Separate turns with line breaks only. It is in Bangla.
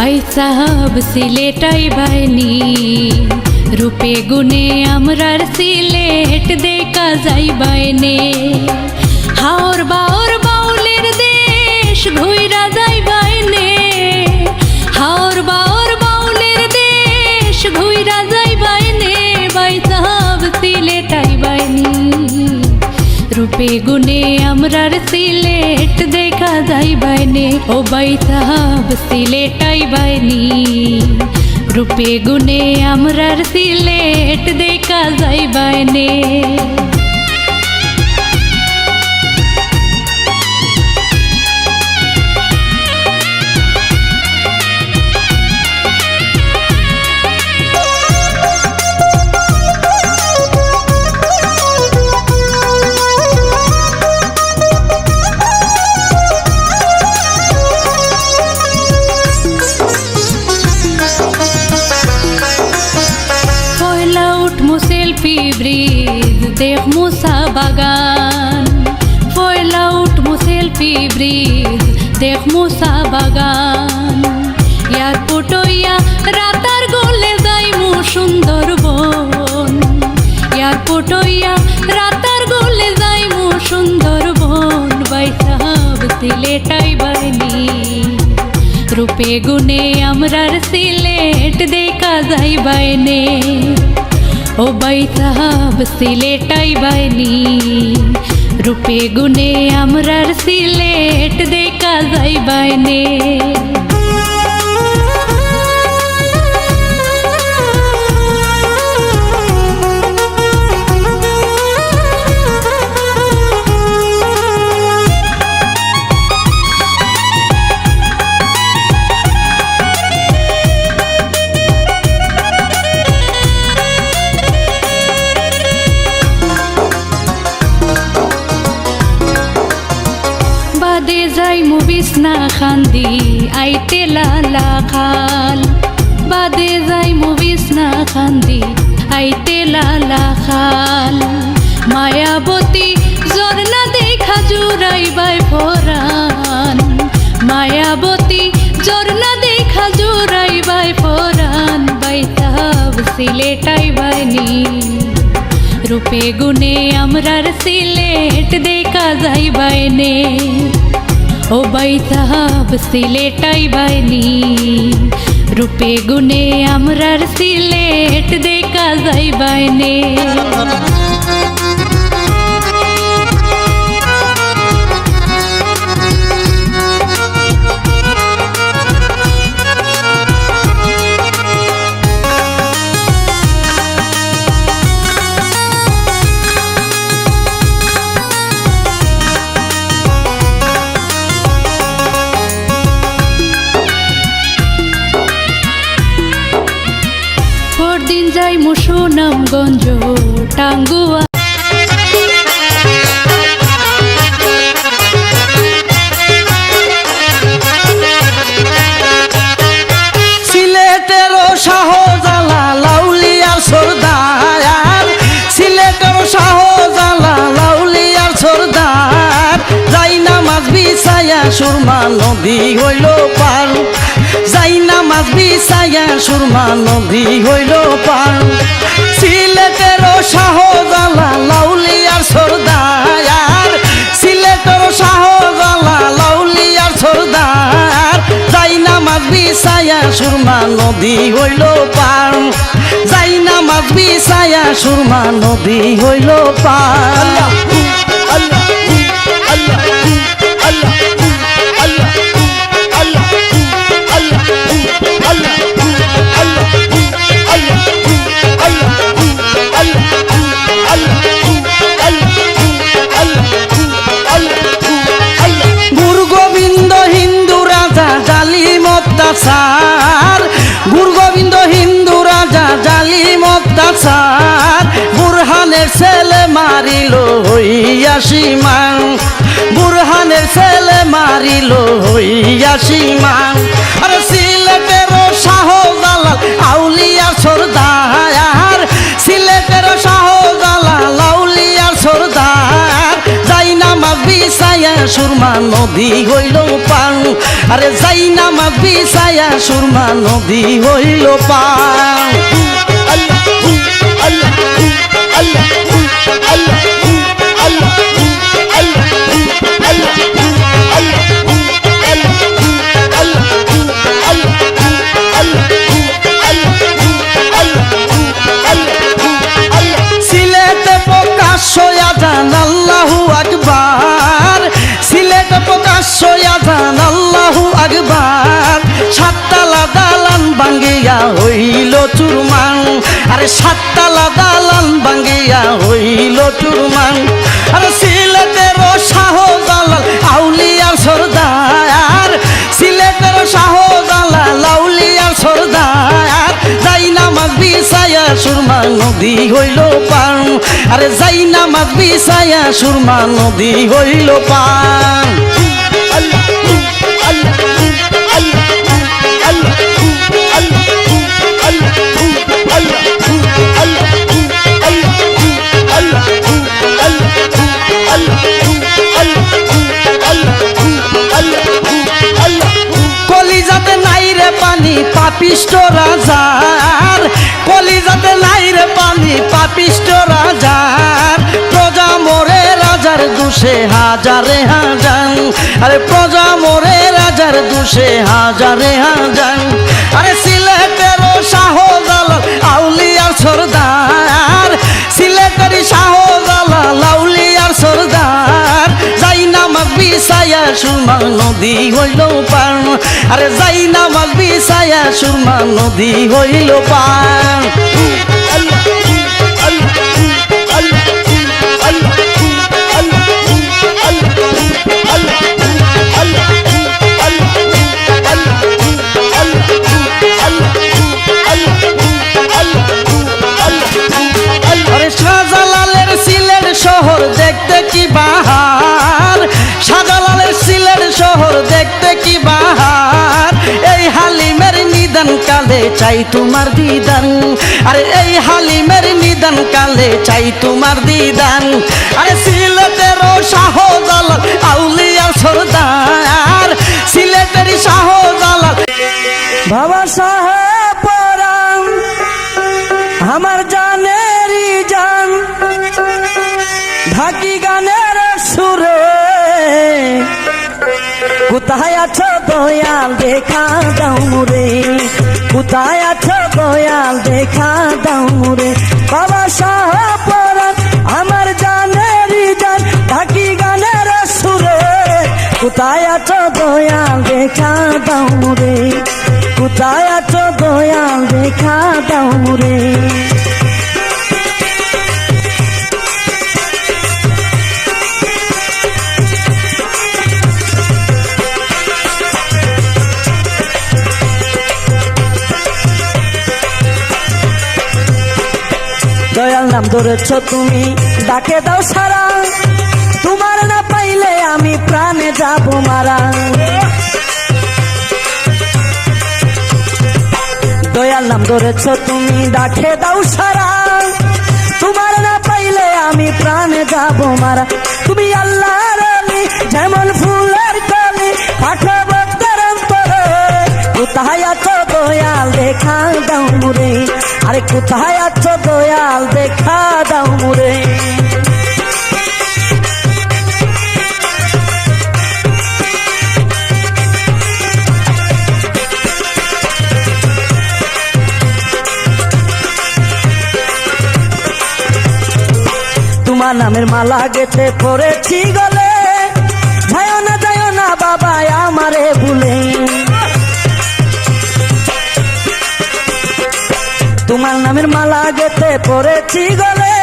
भाई साहब सिलेटाई बायनी रूपे गुने आमरार सिलेट देखा जाई बायने हाओर बाउलेर देश घुइरा जाई बायने हाओर बाउलेर देश घुइरा जाई बायने भाई साहब सिलेटाई बायनी रूपे गुने आमरार सिलेट देखा जाई बायने ओ भाई साहब सिलेटाई बायनी रूपे गुने आमरार सिलेट देखा जाई बायने सेल्फी ब्रिज देख मुसा बागान पयला उठमु सेल्फी ब्रिज देख मुसा बागान एयारपोर्ट हইয়া রাতার গোলে যাইমু সুন্দরবন এয়ারপোর্ট হইয়া রাতার গোলে যাইমু সুন্দরবন ভাই সাহেব সিলেটাই বায়নি রূপে গুনে আমরার সিলেট দেখা যাই বায়নে ओ भाई साहब सिलेटाई बायनी रूपे गुने आमरार सिलेट देखा जाई बायने दे जाई मुविस ना खांदी आईते लाला खाल बादे जाई मुविस ना खांदी आईते लाला खाल मायाबती झरना देखा जुराई बाय फोरान मायाबती झरना देखा जुराई बाय फोरान भाई साहब सिलेटाई बायनी रूपे गुने आमरार सिलेट देखा जाई बायने ओ भाई साहब सिलेटाई बायनी रूपे गुने आमरार सिलेट देखा जाई बायने दिन जाई मुसुनामगंज टांगुआ
সিলেটের শাহজালা লাউলিয়ার সরদার সিলেটের শাহজালা লাউলিয়ার সরদার যাই নামাজ বিছায়া সুরমা নদী হইল পার যাই নামাজ বিছায়া সুরমা নদী হইল পার সিলেটের শাহজালা লাউলিয়ার সরদার সিলেটের শাহজালা লাউলিয়ার সরদার যাই নামাজ বিছায়া সুরমা নদী হইল পার যাই নামাজ বিছায়া সুরমা নদী হইল পার গুরগোবিন্দ হিন্দু রাজা জালিম অত্যাচার বুরহানের ছেলে মারিল হইয়া সীমান বুরহানের ছেলে মারিল হইয়া সীমান আরে সিলেটের শাহজালাল আউলিয়া সরদার সিলেটের শাহজালাল আউলিয়া সরদার যাই নামাজ বিছায়া সুরমা নদী হইল পান আরে যাই নামাজ বিছায়া সুরমা নদী হইল পান সিলেটে প্রকাশ্য আযান আল্লাহু আকবার সিলেটে প্রকাশ্য আযান আল্লাহু আকবার সাততলা দালান ভাঙ্গিয়া হইল চুরমাং আরে সাততলা দালান ভাঙ্গিয়া হইল চুরমাং আরে সিলেটের শাহজালাল আউলিয়ার সরদার সিলেটের শাহজালাল আউলিয়ার সরদার যাই নামাজ বিছায়া সুরমা নদী হইল পান আরে যাই নামাজ বিছায়া সুরমা নদী হইল পান কলিজাতে নাই রে পানি পাপিষ্ট রাজার কলিজাতে নাই রে পানি পাপিষ্ট রাজার প্রজা মরে রাজার দুষে হাজারে হাজার আরে প্রজা মরে রাজার দুষে হাজারে হাজার আরে সিলেটের শাহজালাল আউলিয়ার সরদার সিলেটের শাহজালাল আউলিয়ার সরদার যাই নামাজ বিছায়া সুরমা নদী হইল পান আরে যাই নামাজ বিছায়া সুরমা নদী হইল পান আরে শাহজালালের সিলেট শহর দেখতে কি বাহার শাহজালালের সিলেট শহর দেখতে কি বাহার এই হালিমের নিদান কালে চাই তোমার দিদান আরে এই হালিমের নিদান কালে চাই তোমার দিদান আরে সিলেটের শাহজালাল আউলিয়া সরদার সিলেটের শাহজালাল
বাবা সাহেব পরাণ আমার জানেরই জান ঢাকি গানের সুরে কোথায় আছো দয়াল দেখা দাও মুরে কোথায় আছো দয়াল দেখা দাও মুরে বাবা সাহেব পরাণ আমার জানেরই জান ঢাকি গানের সুরে কোথায় আছো দয়াল দেখা দাও মুরে কোথায় আছো দয়াল দেখা দাও মুরে দয়াল নাম ধরেছ তুমি ডাকে দাও সারা তোমার না পাইলে আমি প্রাণে যাব মারা দয়াল নাম ধরেছ তুমি ডাকে দাও সারা তোমার না পাইলে আমি প্রাণে যাব মারা তুমি আল্লাহর আলী যেমন ফুলের কলি পাঠা ভক্তের অন্তরে কোথায় আছো দয়াল দেখা দাও মুরে আরে কোথায় আছো দয়াল দেখা দাও মুরে তোমার নামের মালা গেতে পড়েছি গলে যায় না বাবা আমারে ভুলে তোমার নামের মালা গেতে পড়েছি গলে